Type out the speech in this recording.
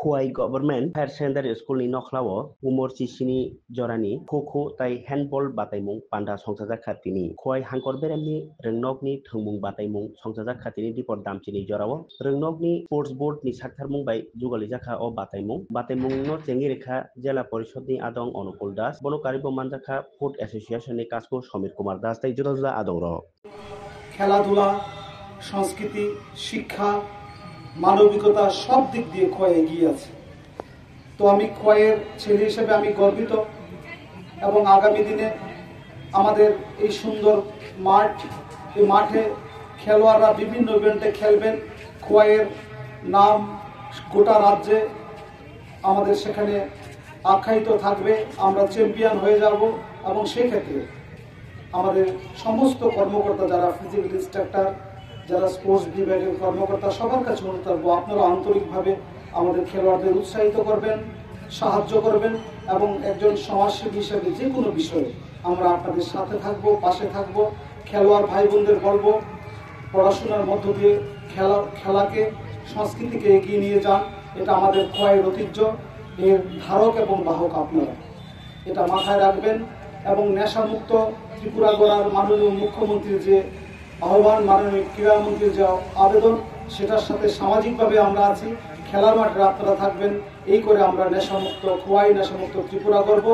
Khoi Government Higher Secondary School ni Nokhlao Umor Sisini Jorani Koko tai handball bataimung panda songsaja khatini Khoi Hankor Beremni Rengnokni Thungmung bataimung songsaja khatini dipor damchini jorao Rengnokni Sports Board ni Sakharmung bai Jugalijaka o bataimung no Chengi Rekha Jela Porishod ni Adong Onukul Das Bono Karibo Manjaka Food Association ni Kasko Samir Kumar Das tai Jurajla Adong ro খেলাধুলা সংস্কৃতি শিক্ষা মানবিকতা সব দিক দিয়ে খোয়াই এগিয়ে আছে। তো আমি খোয়াইয়ের ছেলে হিসেবে আমি গর্বিত এবং আগামী দিনে আমাদের এই সুন্দর মাঠ, এই মাঠে খেলোয়াড়রা বিভিন্ন ইভেন্টে খেলবেন। খোয়াইয়ের নাম গোটা রাজ্যে আমাদের সেখানে আখ্যায়িত থাকবে, আমরা চ্যাম্পিয়ন হয়ে যাব এবং সেক্ষেত্রে আমাদের সমস্ত কর্মকর্তা যারা ফিজিক্যাল ইনস্ট্রাক্টর, যারা স্পোর্টস বিভাগের কর্মকর্তা সবার কাছে অনুরোধ করবো আপনারা আন্তরিকভাবে আমাদের খেলোয়াড়দের উৎসাহিত করবেন, সাহায্য করবেন এবং একজন সমাজসেবী হিসেবে যে কোনো বিষয়ে আমরা আপনাদের সাথে থাকবো, পাশে থাকবো। খেলোয়াড় ভাই বোনদের বলবো পড়াশোনার মধ্য দিয়ে খেলাকে সংস্কৃতিকে এগিয়ে নিয়ে যান। এটা আমাদের খোয়াইয়ের ঐতিহ্য, এর ধারক এবং বাহক আপনারা, এটা মাথায় রাখবেন। এবং নেশামুক্ত ত্রিপুরা গড়ার মাননীয় মুখ্যমন্ত্রীর যে আহ্বান, মাননীয় ক্রীড়ামন্ত্রীর যে আবেদন, সেটার সাথে সামাজিকভাবে আমরা আছি। খেলার মাঠে আপনারা থাকবেন, এই করে আমরা নেশামুক্ত খোয়াই, নেশামুক্ত ত্রিপুরা গড়ব।